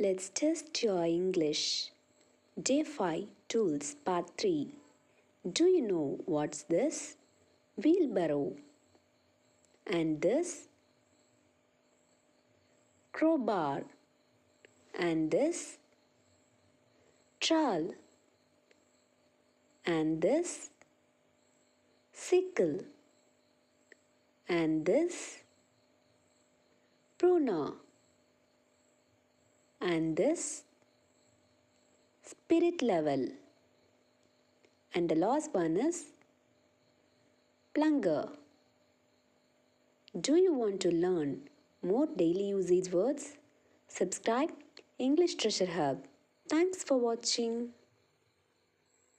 Let's test your English. Day 5 Tools Part 3. Do you know what's this? Wheelbarrow. And this? Crowbar. And this? Trowel. And this? Sickle. And this? Pruner. And this? Spirit level. And the last one is plunger. Do you want to learn more daily usage words? Subscribe English Treasure Hub. Thanks for watching.